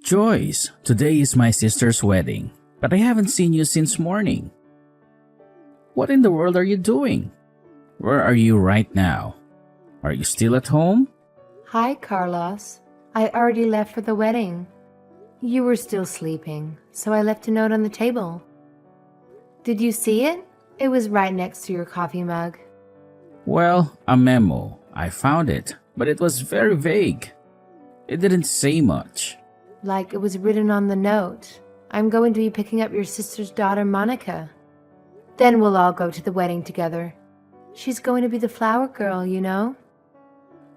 Joyce, today is my sister's wedding, but I haven't seen you since morning. What in the world are you doing? Where are you right now? Are you still at home? Hi, Carlos. I already left for the wedding. You were still sleeping, so I left a note on the table. Did you see it? It was right next to your coffee mug. Well, a memo. I found it, but it was very vague. It didn't say much. Like it was written on the note. I'm going to be picking up your sister's daughter, Monica. Then we'll all go to the wedding together. She's going to be the flower girl, you know?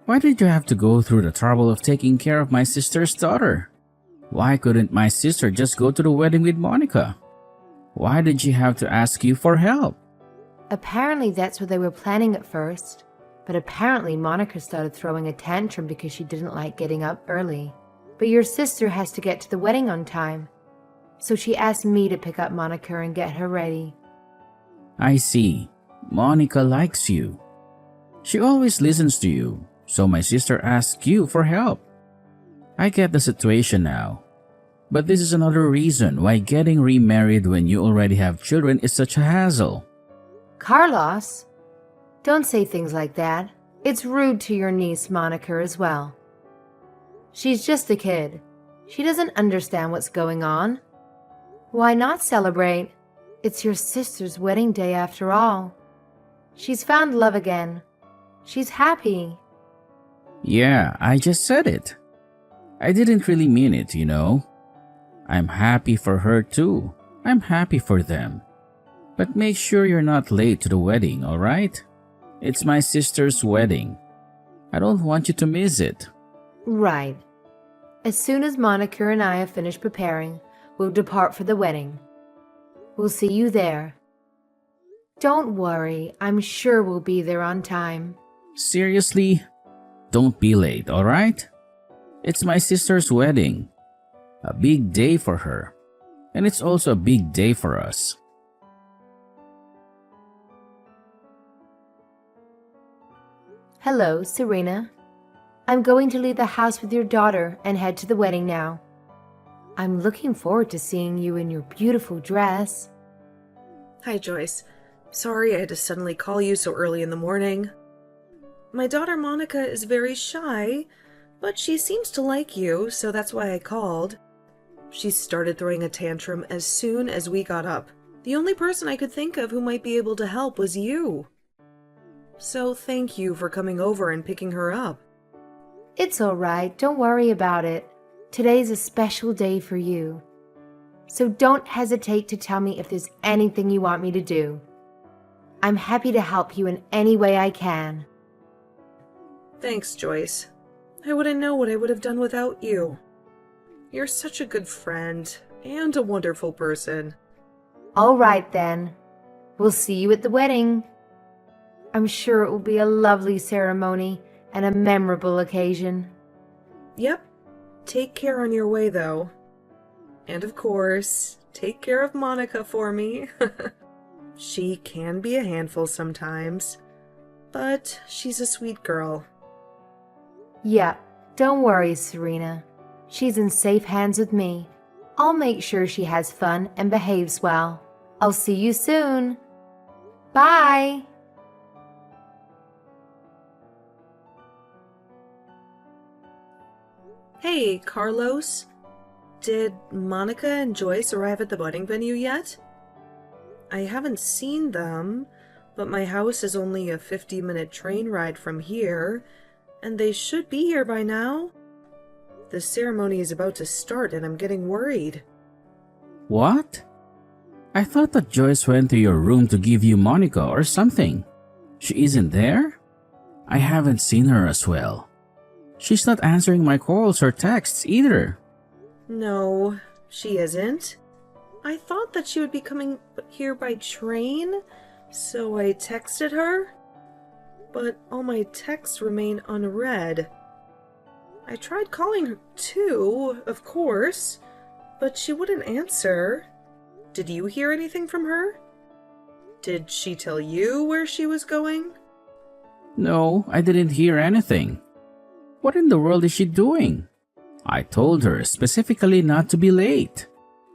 Why did you have to go through the trouble of taking care of my sister's daughter? Why couldn't my sister just go to the wedding with Monica? Why did she have to ask you for help? Apparently that's what they were planning at first. But apparently Monica started throwing a tantrum because she didn't like getting up early. But your sister has to get to the wedding on time. So she asked me to pick up Monica and get her ready. I see. Monica likes you. She always listens to you, so my sister asked you for help. I get the situation now. But this is another reason why getting remarried when you already have children is such a hassle. Carlos, don't say things like that. It's rude to your niece Monica as well. She's just a kid. She doesn't understand what's going on. Why not celebrate? It's your sister's wedding day after all. She's found love again. She's happy. Yeah, I just said it. I didn't really mean it, you know. I'm happy for her too. I'm happy for them. But make sure you're not late to the wedding, alright? It's my sister's wedding. I don't want you to miss it. Right. As soon as Monica and I have finished preparing, we'll depart for the wedding. We'll see you there. Don't worry, I'm sure we'll be there on time. Seriously? Don't be late, alright? It's my sister's wedding. A big day for her. And it's also a big day for us. Hello, Serena. I'm going to leave the house with your daughter and head to the wedding now. I'm looking forward to seeing you in your beautiful dress. Hi, Joyce. Sorry I had to suddenly call you so early in the morning. My daughter Monica is very shy, but she seems to like you, so that's why I called. She started throwing a tantrum as soon as we got up. The only person I could think of who might be able to help was you. So thank you for coming over and picking her up. It's all right, don't worry about it. Today's a special day for you. So don't hesitate to tell me if there's anything you want me to do. I'm happy to help you in any way I can. Thanks, Joyce. I wouldn't know what I would have done without you. You're such a good friend and a wonderful person. All right then. We'll see you at the wedding. I'm sure it will be a lovely ceremony and a memorable occasion. Yep. Take care on your way, though. And of course, take care of Monica for me. She can be a handful sometimes, but she's a sweet girl. Yeah, don't worry, Serena. She's in safe hands with me. I'll make sure she has fun and behaves well. I'll see you soon. Bye! Hey, Carlos. Did Monica and Joyce arrive at the wedding venue yet? I haven't seen them, but my house is only a 50-minute train ride from here, and they should be here by now. The ceremony is about to start and I'm getting worried. What? I thought that Joyce went to your room to give you Monica or something. She isn't there? I haven't seen her as well. She's not answering my calls or texts either. No, she isn't. I thought that she would be coming here by train, so I texted her. But all my texts remain unread. I tried calling her too, of course, but she wouldn't answer. Did you hear anything from her? Did she tell you where she was going? No, I didn't hear anything. What in the world is she doing? I told her specifically not to be late.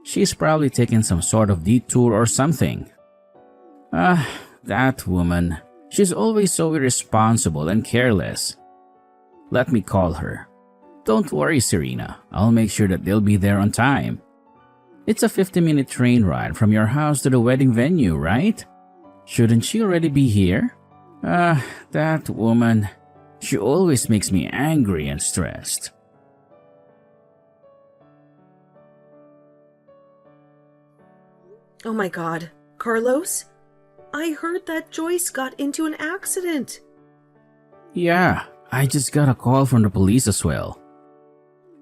She's probably taken some sort of detour or something. That woman. She's always so irresponsible and careless. Let me call her. Don't worry, Serena. I'll make sure that they'll be there on time. It's a 50-minute train ride from your house to the wedding venue, right? Shouldn't she already be here? That woman. She always makes me angry and stressed. Oh my god, Carlos? I heard that Joyce got into an accident. Yeah, I just got a call from the police as well.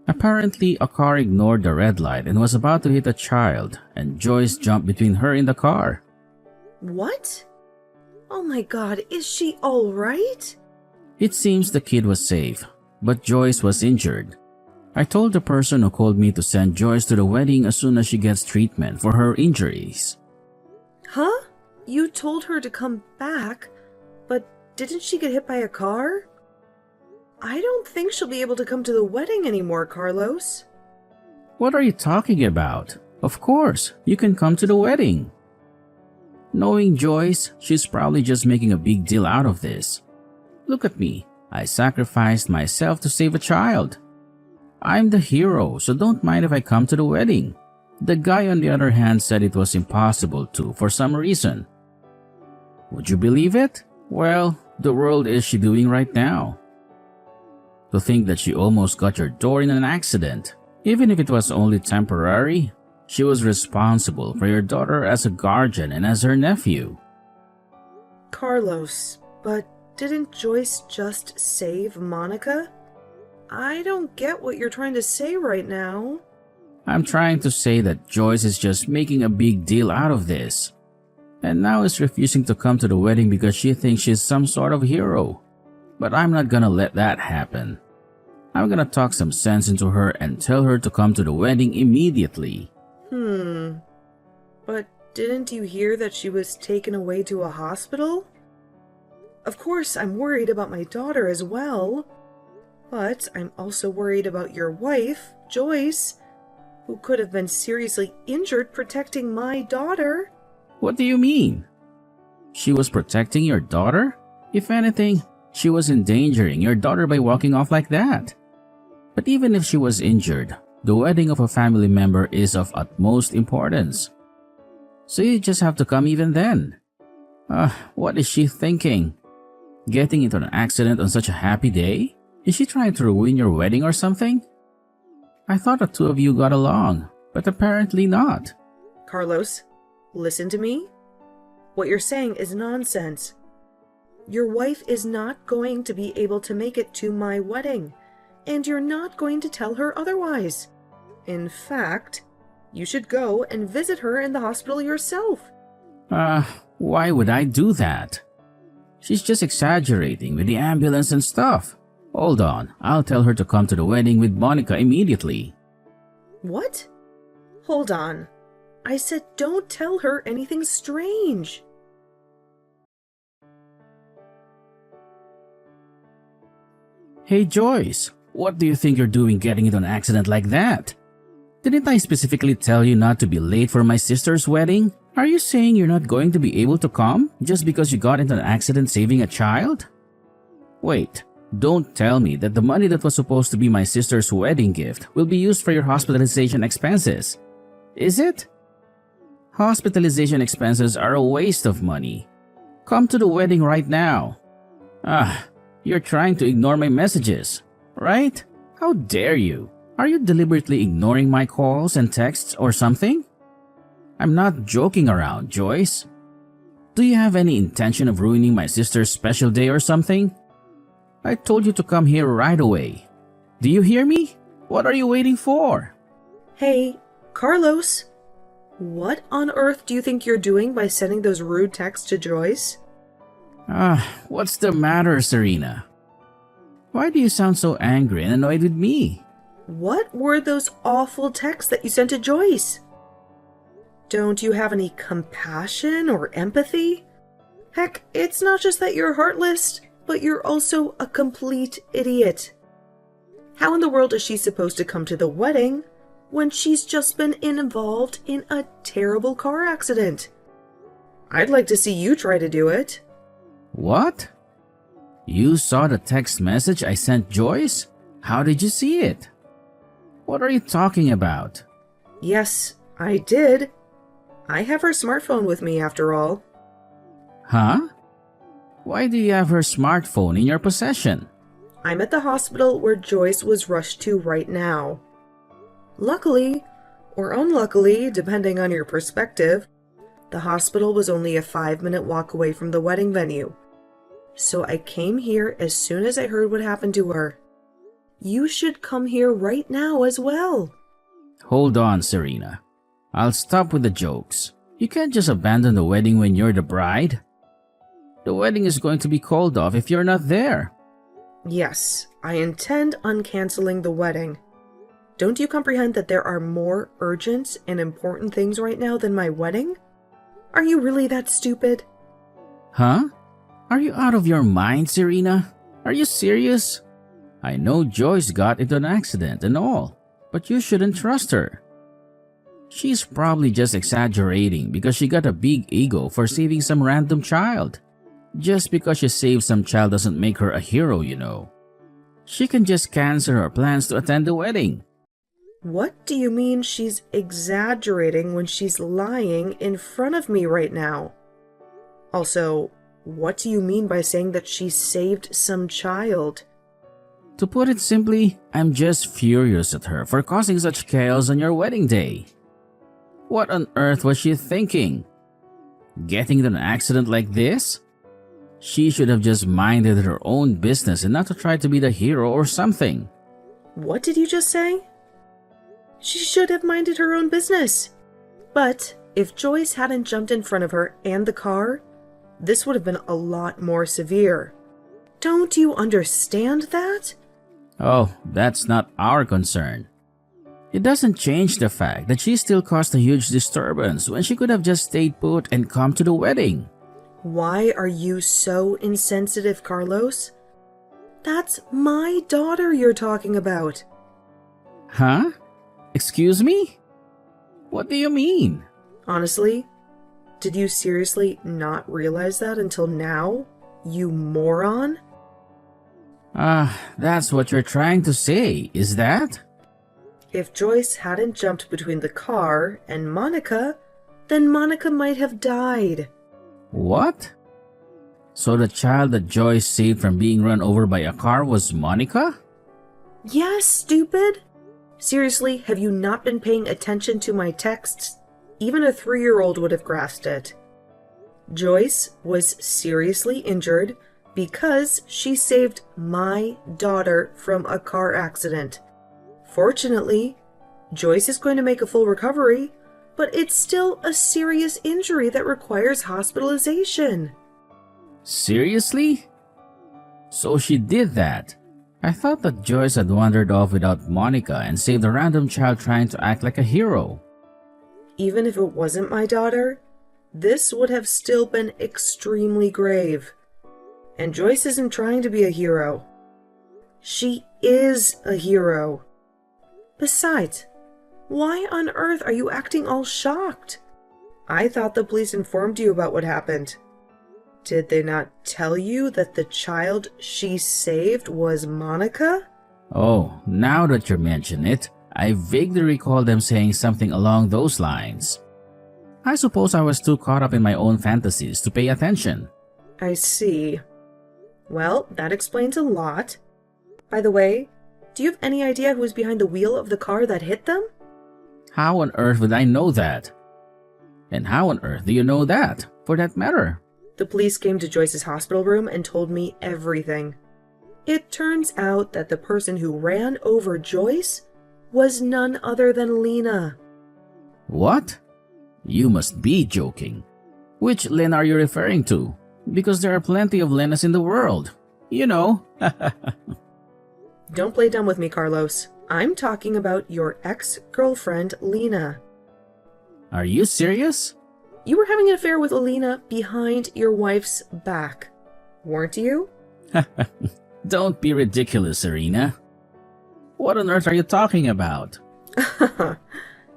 Apparently, a car ignored the red light and was about to hit a child, and Joyce jumped between her and the car. What? Oh my god, is she alright? It seems the kid was safe, but Joyce was injured. I told the person who called me to send Joyce to the wedding as soon as she gets treatment for her injuries. Huh? You told her to come back, but didn't she get hit by a car? I don't think she'll be able to come to the wedding anymore, Carlos. What are you talking about? Of course, you can come to the wedding. Knowing Joyce, she's probably just making a big deal out of this. Look at me. I sacrificed myself to save a child. I'm the hero, so don't mind if I come to the wedding. The guy on the other hand said it was impossible to for some reason. Would you believe it? Well, the world is she doing right now? To think that she almost got your door in an accident, even if it was only temporary, she was responsible for your daughter as a guardian and as her nephew. Carlos, but didn't Joyce just save Monica? I don't get what you're trying to say right now. I'm trying to say that Joyce is just making a big deal out of this, and now is refusing to come to the wedding because she thinks she's some sort of hero. But I'm not gonna let that happen. I'm gonna talk some sense into her and tell her to come to the wedding immediately. But didn't you hear that she was taken away to a hospital? Of course, I'm worried about my daughter as well. But I'm also worried about your wife, Joyce, who could have been seriously injured protecting my daughter. What do you mean? She was protecting your daughter? If anything, she was endangering your daughter by walking off like that. But even if she was injured, the wedding of a family member is of utmost importance. So you just have to come even then. What is she thinking? Getting into an accident on such a happy day? Is she trying to ruin your wedding or something? I thought the two of you got along, but apparently not. Carlos, listen to me. What you're saying is nonsense. Your wife is not going to be able to make it to my wedding, and you're not going to tell her otherwise. In fact, you should go and visit her in the hospital yourself. Why would I do that? She's just exaggerating with the ambulance and stuff. Hold on, I'll tell her to come to the wedding with Monica immediately. What? Hold on. I said don't tell her anything strange. Hey Joyce, what do you think you're doing getting into an accident like that? Didn't I specifically tell you not to be late for my sister's wedding? Are you saying you're not going to be able to come just because you got into an accident saving a child? Wait, don't tell me that the money that was supposed to be my sister's wedding gift will be used for your hospitalization expenses. Is it? Hospitalization expenses are a waste of money. Come to the wedding right now. You're trying to ignore my messages, right? How dare you? Are you deliberately ignoring my calls and texts or something? I'm not joking around, Joyce. Do you have any intention of ruining my sister's special day or something? I told you to come here right away. Do you hear me? What are you waiting for? Hey, Carlos. What on earth do you think you're doing by sending those rude texts to Joyce? What's the matter, Serena? Why do you sound so angry and annoyed with me? What were those awful texts that you sent to Joyce? Don't you have any compassion or empathy? Heck, it's not just that you're heartless, but you're also a complete idiot. How in the world is she supposed to come to the wedding when she's just been involved in a terrible car accident? I'd like to see you try to do it. What? You saw the text message I sent Joyce? How did you see it? What are you talking about? Yes, I did. I have her smartphone with me after all. Huh? Why do you have her smartphone in your possession? I'm at the hospital where Joyce was rushed to right now. Luckily, or unluckily, depending on your perspective, the hospital was only a 5-minute walk away from the wedding venue. So I came here as soon as I heard what happened to her. You should come here right now as well. Hold on, Serena. I'll stop with the jokes. You can't just abandon the wedding when you're the bride. The wedding is going to be called off if you're not there. Yes, I intend on canceling the wedding. Don't you comprehend that there are more urgent and important things right now than my wedding? Are you really that stupid? Huh? Are you out of your mind, Serena? Are you serious? I know Joyce got into an accident and all, but you shouldn't trust her. She's probably just exaggerating because she got a big ego for saving some random child. Just because she saved some child doesn't make her a hero, you know. She can just cancel her plans to attend the wedding. What do you mean she's exaggerating when she's lying in front of me right now? Also, what do you mean by saying that she saved some child? To put it simply, I'm just furious at her for causing such chaos on your wedding day. What on earth was she thinking? Getting into an accident like this? She should have just minded her own business and not to try to be the hero or something. What did you just say? She should have minded her own business. But if Joyce hadn't jumped in front of her and the car, this would have been a lot more severe. Don't you understand that? Oh, that's not our concern. It doesn't change the fact that she still caused a huge disturbance when she could have just stayed put and come to the wedding. Why are you so insensitive, Carlos? That's my daughter you're talking about. Huh? Excuse me? What do you mean? Honestly, did you seriously not realize that until now, you moron? That's what you're trying to say, is that? If Joyce hadn't jumped between the car and Monica, then Monica might have died. What? So the child that Joyce saved from being run over by a car was Monica? Yes, stupid! Seriously, have you not been paying attention to my texts? Even a 3-year-old would have grasped it. Joyce was seriously injured because she saved my daughter from a car accident. Fortunately, Joyce is going to make a full recovery, but it's still a serious injury that requires hospitalization. Seriously? So she did that. I thought that Joyce had wandered off without Monica and saved a random child trying to act like a hero. Even if it wasn't my daughter, this would have still been extremely grave. And Joyce isn't trying to be a hero. She is a hero. Besides, why on earth are you acting all shocked? I thought the police informed you about what happened. Did they not tell you that the child she saved was Monica? Oh, now that you mention it, I vaguely recall them saying something along those lines. I suppose I was too caught up in my own fantasies to pay attention. I see. Well, that explains a lot. By the way, do you have any idea who was behind the wheel of the car that hit them? How on earth would I know that? And how on earth do you know that, for that matter? The police came to Joyce's hospital room and told me everything. It turns out that the person who ran over Joyce was none other than Lena. What? You must be joking. Which Lena are you referring to? Because there are plenty of Lenas in the world. You know. Don't play dumb with me, Carlos. I'm talking about your ex-girlfriend, Lena. Are you serious? You were having an affair with Alina behind your wife's back, weren't you? Don't be ridiculous, Serena. What on earth are you talking about?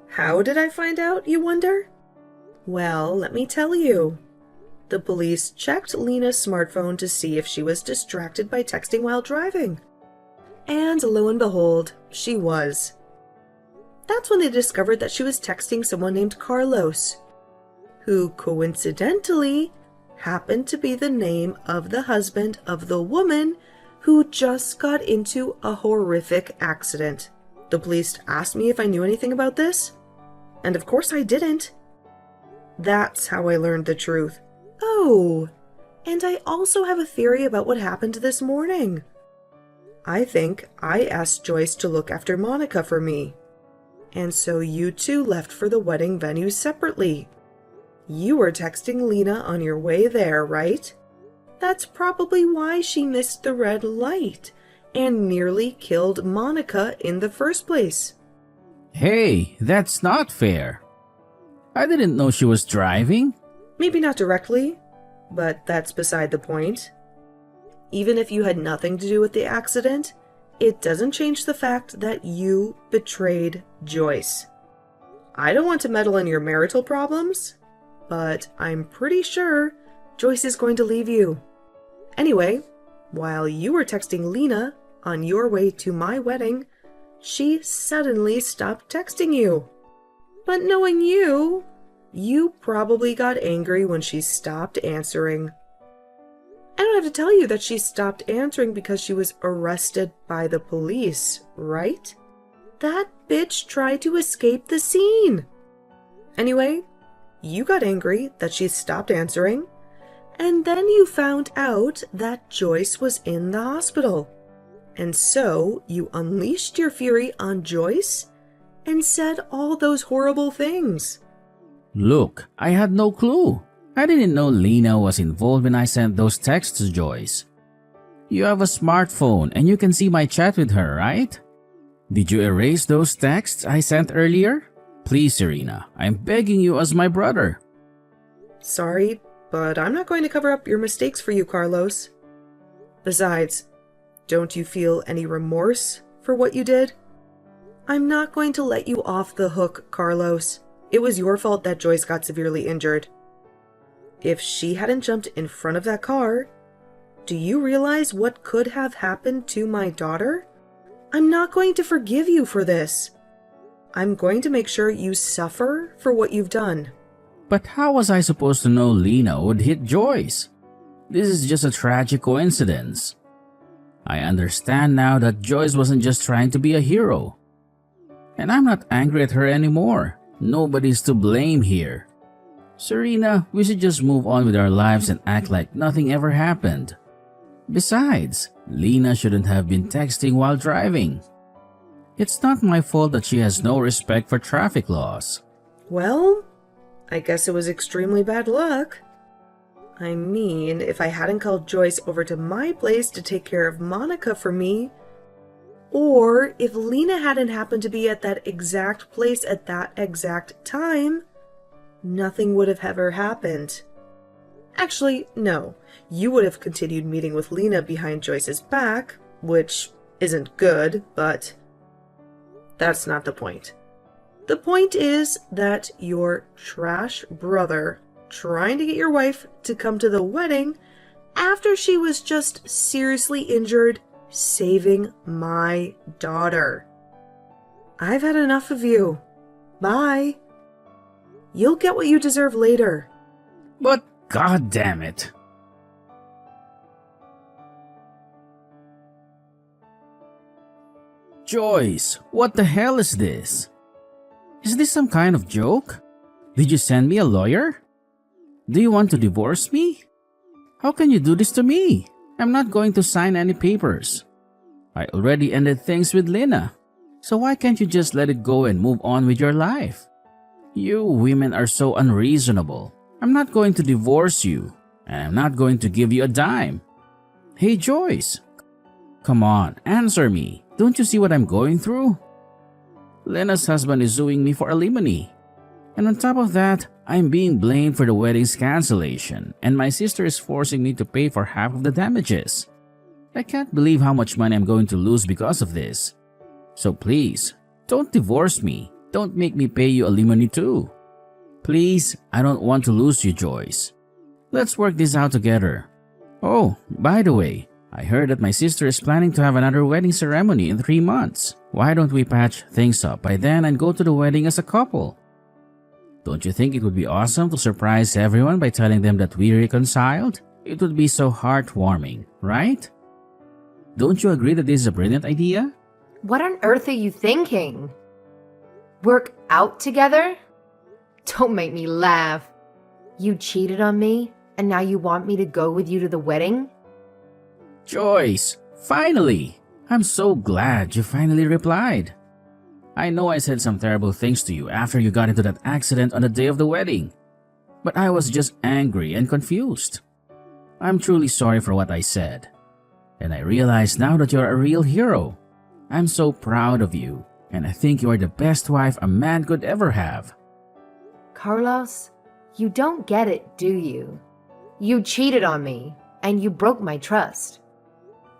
How did I find out, you wonder? Well, let me tell you. The police checked Lena's smartphone to see if she was distracted by texting while driving. And lo and behold, she was. That's when they discovered that she was texting someone named Carlos, who coincidentally happened to be the name of the husband of the woman who just got into a horrific accident. The police asked me if I knew anything about this, and of course I didn't. That's how I learned the truth. Oh, and I also have a theory about what happened this morning. I think I asked Joyce to look after Monica for me, and so you two left for the wedding venue separately. You were texting Lena on your way there, right? That's probably why she missed the red light and nearly killed Monica in the first place. Hey, that's not fair. I didn't know she was driving. Maybe not directly, but that's beside the point. Even if you had nothing to do with the accident, it doesn't change the fact that you betrayed Joyce. I don't want to meddle in your marital problems, but I'm pretty sure Joyce is going to leave you. Anyway, while you were texting Lena on your way to my wedding, she suddenly stopped texting you. But knowing you, you probably got angry when she stopped answering. I don't have to tell you that she stopped answering because she was arrested by the police, right? That bitch tried to escape the scene. Anyway, you got angry that she stopped answering, and then you found out that Joyce was in the hospital. And so you unleashed your fury on Joyce and said all those horrible things. Look, I had no clue. I didn't know Lena was involved when I sent those texts to Joyce. You have a smartphone and you can see my chat with her, right? Did you erase those texts I sent earlier? Please, Serena, I'm begging you as my brother. Sorry, but I'm not going to cover up your mistakes for you, Carlos. Besides, don't you feel any remorse for what you did? I'm not going to let you off the hook, Carlos. It was your fault that Joyce got severely injured. If she hadn't jumped in front of that car, do you realize what could have happened to my daughter? I'm not going to forgive you for this. I'm going to make sure you suffer for what you've done. But how was I supposed to know Lena would hit Joyce? This is just a tragic coincidence. I understand now that Joyce wasn't just trying to be a hero. And I'm not angry at her anymore. Nobody's to blame here. Serena, we should just move on with our lives and act like nothing ever happened. Besides, Lena shouldn't have been texting while driving. It's not my fault that she has no respect for traffic laws. Well, I guess it was extremely bad luck. I mean, if I hadn't called Joyce over to my place to take care of Monica for me, or if Lena hadn't happened to be at that exact place at that exact time, nothing would have ever happened. Actually, no. You would have continued meeting with Lena behind Joyce's back, which isn't good, but that's not the point. The point is that your trash brother trying to get your wife to come to the wedding after she was just seriously injured saving my daughter. I've had enough of you. Bye. You'll get what you deserve later. But god damn it. Joyce, what the hell is this? Is this some kind of joke? Did you send me a lawyer? Do you want to divorce me? How can you do this to me? I'm not going to sign any papers. I already ended things with Lena, so why can't you just let it go and move on with your life? You women are so unreasonable. I'm not going to divorce you, and I'm not going to give you a dime. Hey Joyce, come on, answer me. Don't you see what I'm going through? Lena's husband is suing me for alimony. And on top of that, I'm being blamed for the wedding's cancellation, and my sister is forcing me to pay for half of the damages. I can't believe how much money I'm going to lose because of this. So please, don't divorce me. Don't make me pay you alimony too. Please, I don't want to lose you, Joyce. Let's work this out together. Oh, by the way, I heard that my sister is planning to have another wedding ceremony in 3 months. Why don't we patch things up by then and go to the wedding as a couple? Don't you think it would be awesome to surprise everyone by telling them that we reconciled? It would be so heartwarming, right? Don't you agree that this is a brilliant idea? What on earth are you thinking? Work out together? Don't make me laugh. You cheated on me, and now you want me to go with you to the wedding? Joyce, finally! I'm so glad you finally replied. I know I said some terrible things to you after you got into that accident on the day of the wedding, but I was just angry and confused. I'm truly sorry for what I said, and I realize now that you're a real hero. I'm so proud of you, and I think you are the best wife a man could ever have. Carlos, you don't get it, do you? You cheated on me, and you broke my trust.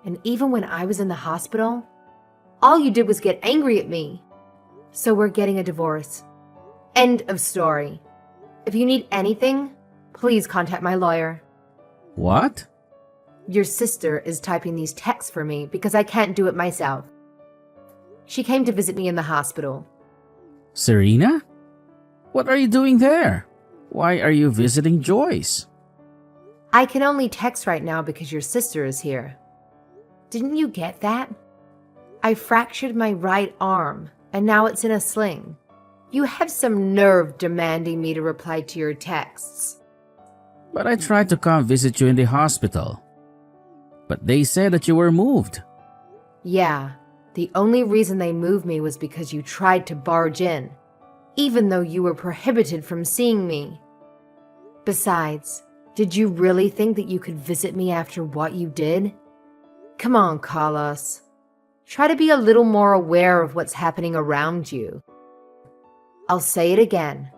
And even when I was in the hospital, all you did was get angry at me. So we're getting a divorce. End of story. If you need anything, please contact my lawyer. What? Your sister is typing these texts for me because I can't do it myself. She came to visit me in the hospital. Serena? What are you doing there? Why are you visiting Joyce? I can only text right now because your sister is here. Didn't you get that? I fractured my right arm, and now it's in a sling. You have some nerve demanding me to reply to your texts. But I tried to come visit you in the hospital. But they said that you were moved. Yeah, the only reason they moved me was because you tried to barge in, even though you were prohibited from seeing me. Besides, did you really think that you could visit me after what you did? Come on, Carlos. Try to be a little more aware of what's happening around you. I'll say it again.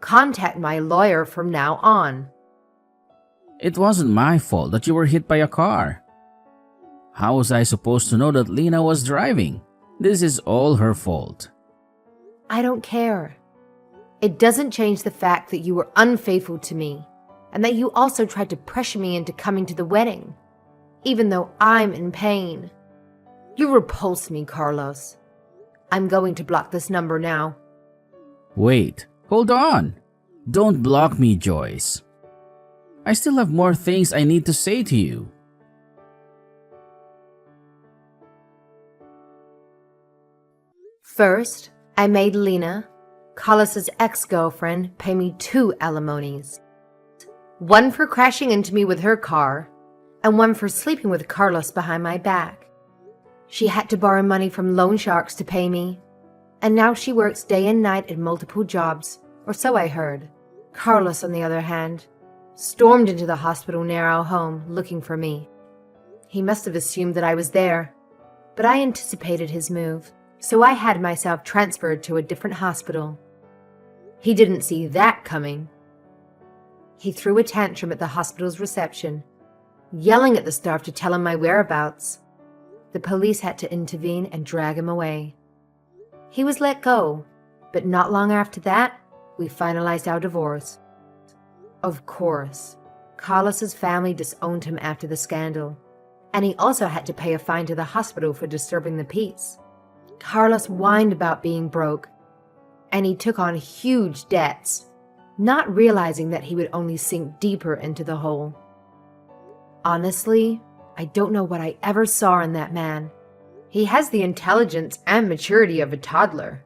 Contact my lawyer from now on. It wasn't my fault that you were hit by a car. How was I supposed to know that Lena was driving? This is all her fault. I don't care. It doesn't change the fact that you were unfaithful to me, and that you also tried to pressure me into coming to the wedding, even though I'm in pain. You repulse me, Carlos. I'm going to block this number now. Wait, hold on. Don't block me, Joyce. I still have more things I need to say to you. First, I made Lena, Carlos's ex-girlfriend, pay me 2 alimonies. One for crashing into me with her car, and one for sleeping with Carlos behind my back. She had to borrow money from loan sharks to pay me, and now she works day and night at multiple jobs, or so I heard. Carlos, on the other hand, stormed into the hospital near our home looking for me. He must have assumed that I was there, but I anticipated his move, so I had myself transferred to a different hospital. He didn't see that coming. He threw a tantrum at the hospital's reception, yelling at the staff to tell him my whereabouts. The police had to intervene and drag him away. He was let go, but not long after that, we finalized our divorce. Of course, Carlos's family disowned him after the scandal, and he also had to pay a fine to the hospital for disturbing the peace. Carlos whined about being broke, and he took on huge debts, not realizing that he would only sink deeper into the hole. Honestly, I don't know what I ever saw in that man. He has the intelligence and maturity of a toddler.